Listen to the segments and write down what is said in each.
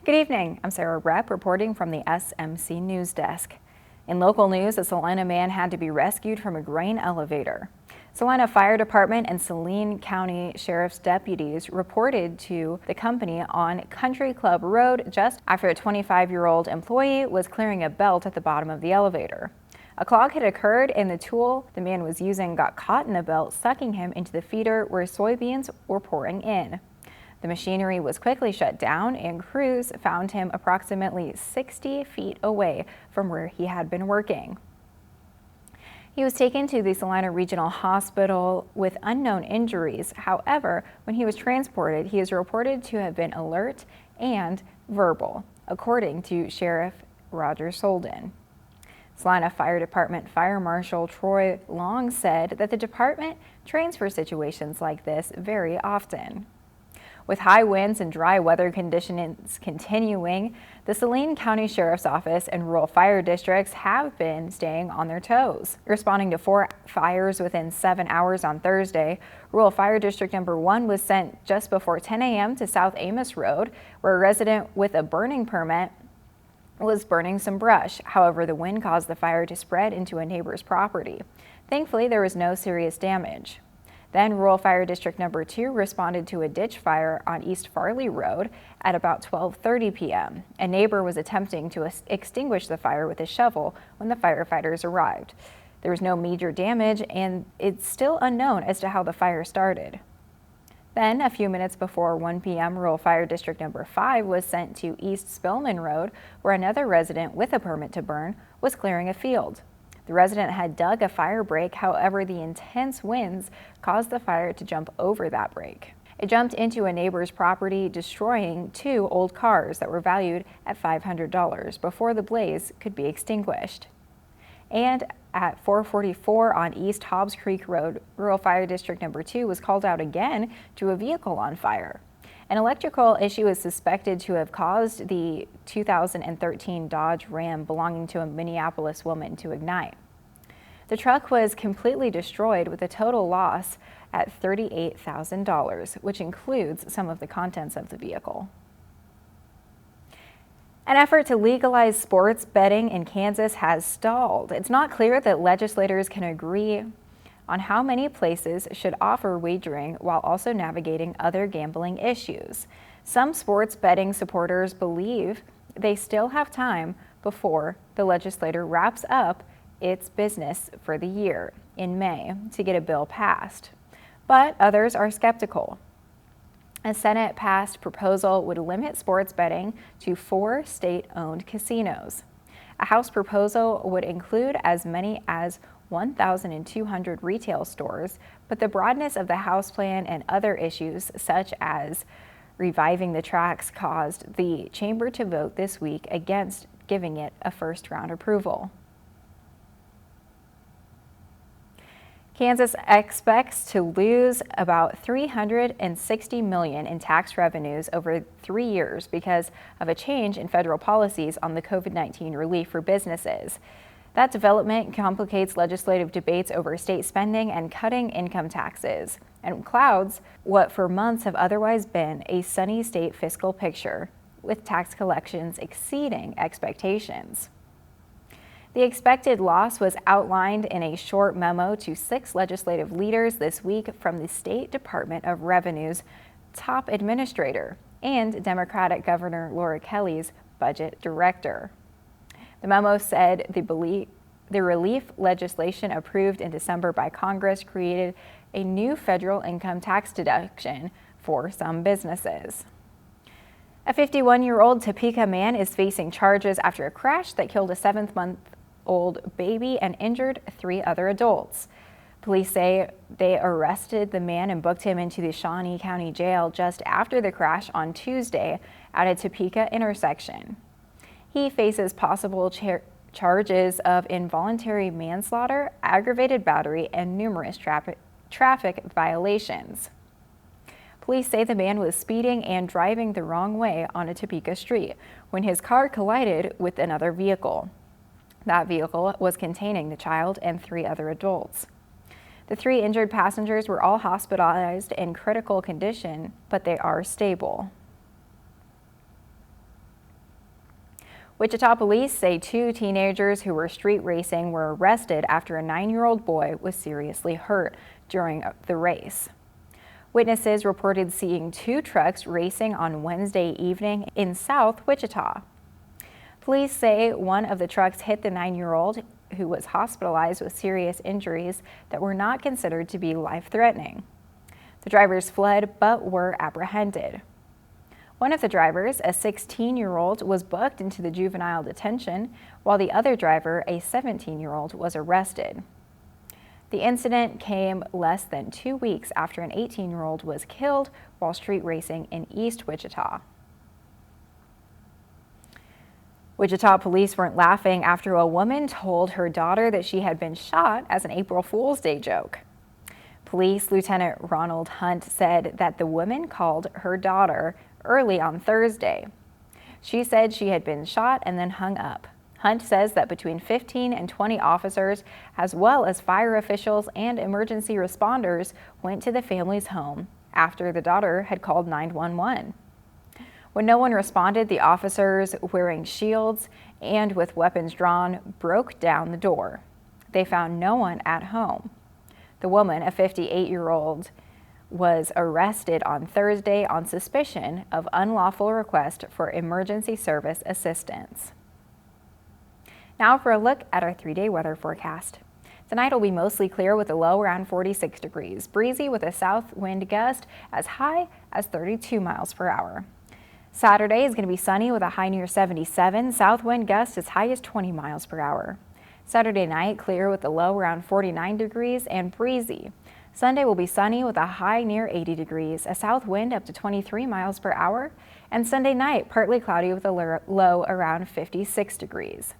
Good evening. I'm Sarah Repp reporting from the SMC News Desk. In local news, a Salina man had to be rescued from a grain elevator. Salina Fire Department and Saline County Sheriff's deputies reported to the company on Country Club Road just after a 25-year-old employee was clearing a belt at the bottom of the elevator. A clog had occurred and the tool the man was using got caught in the belt, sucking him into the feeder where soybeans were pouring in. The machinery was quickly shut down and crews found him approximately 60 feet away from where he had been working. He was taken to the Salina Regional Hospital with unknown injuries. However, when he was transported, he is reported to have been alert and verbal, according to Sheriff Roger Solden. Salina Fire Department Fire Marshal Troy Long said that the department trains for situations like this very often. With high winds and dry weather conditions continuing, the Saline County Sheriff's Office and rural fire districts have been staying on their toes. Responding to 4 fires within 7 hours on Thursday, Rural Fire District Number 1 was sent just before 10 a.m. to South Amos Road, where a resident with a burning permit was burning some brush. However, the wind caused the fire to spread into a neighbor's property. Thankfully, there was no serious damage. Then Rural Fire District Number 2 responded to a ditch fire on East Farley Road at about 12:30 p.m. A neighbor was attempting to extinguish the fire with a shovel when the firefighters arrived. There was no major damage, and it's still unknown as to how the fire started. Then, a few minutes before 1 p.m., Rural Fire District Number 5 was sent to East Spillman Road, where another resident with a permit to burn was clearing a field. The resident had dug a fire break, however, the intense winds caused the fire to jump over that break. It jumped into a neighbor's property, destroying 2 old cars that were valued at $500 before the blaze could be extinguished. And at 444 on East Hobbs Creek Road, Rural Fire District Number 2 was called out again to a vehicle on fire. An electrical issue is suspected to have caused the 2013 Dodge Ram belonging to a Minneapolis woman to ignite. The truck was completely destroyed with a total loss at $38,000, which includes some of the contents of the vehicle. An effort to legalize sports betting in Kansas has stalled. It's not clear that legislators can agree on how many places should offer wagering while also navigating other gambling issues. Some sports betting supporters believe they still have time before the legislature wraps up its business for the year in May to get a bill passed. But others are skeptical. A Senate-passed proposal would limit sports betting to 4 state-owned casinos. A House proposal would include as many as 1,200 retail stores, but the broadness of the House plan and other issues, such as reviving the tracks, caused the chamber to vote this week against giving it a first-round approval. Kansas expects to lose about $360 million in tax revenues over 3 years because of a change in federal policies on the COVID-19 relief for businesses. That development complicates legislative debates over state spending and cutting income taxes, and clouds what for months have otherwise been a sunny state fiscal picture, with tax collections exceeding expectations. The expected loss was outlined in a short memo to 6 legislative leaders this week from the State Department of Revenue's top administrator and Democratic Governor Laura Kelly's budget director. The memo said the relief legislation approved in December by Congress created a new federal income tax deduction for some businesses. A 51-year-old Topeka man is facing charges after a crash that killed a 7-month-old baby and injured 3 other adults. Police say they arrested the man and booked him into the Shawnee County Jail just after the crash on Tuesday at a Topeka intersection. He faces possible charges of involuntary manslaughter, aggravated battery, and numerous traffic violations. Police say the man was speeding and driving the wrong way on a Topeka street when his car collided with another vehicle. That vehicle was containing the child and 3 other adults. The 3 injured passengers were all hospitalized in critical condition, but they are stable. Wichita police say 2 teenagers who were street racing were arrested after a 9-year-old boy was seriously hurt during the race. Witnesses reported seeing 2 trucks racing on Wednesday evening in South Wichita. Police say one of the trucks hit the 9-year-old, who was hospitalized with serious injuries that were not considered to be life-threatening. The drivers fled but were apprehended. One of the drivers, a 16-year-old, was booked into the juvenile detention, while the other driver, a 17-year-old, was arrested. The incident came less than 2 weeks after an 18-year-old was killed while street racing in East Wichita. Wichita police weren't laughing after a woman told her daughter that she had been shot as an April Fool's Day joke. Police Lieutenant Ronald Hunt said that the woman called her daughter early on Thursday. She said she had been shot and then hung up. Hunt says that between 15 and 20 officers, as well as fire officials and emergency responders, went to the family's home after the daughter had called 911. When no one responded, the officers, wearing shields and with weapons drawn, broke down the door. They found no one at home. The woman, a 58-year-old, was arrested on Thursday on suspicion of unlawful request for emergency service assistance. Now for a look at our 3-day weather forecast. Tonight will be mostly clear with a low around 46 degrees, breezy with a south wind gust as high as 32 miles per hour. Saturday is going to be sunny with a high near 77, south wind gust as high as 20 miles per hour. Saturday night, clear with a low around 49 degrees and breezy. Sunday will be sunny with a high near 80 degrees, a south wind up to 23 miles per hour, and Sunday night, partly cloudy with a low around 56 degrees.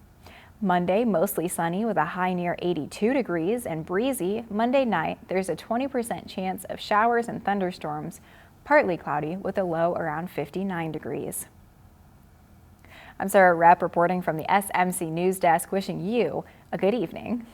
Monday, mostly sunny with a high near 82 degrees and breezy. Monday night, there's a 20% chance of showers and thunderstorms, partly cloudy with a low around 59 degrees. I'm Repp reporting from the SMC News Desk, wishing you a good evening.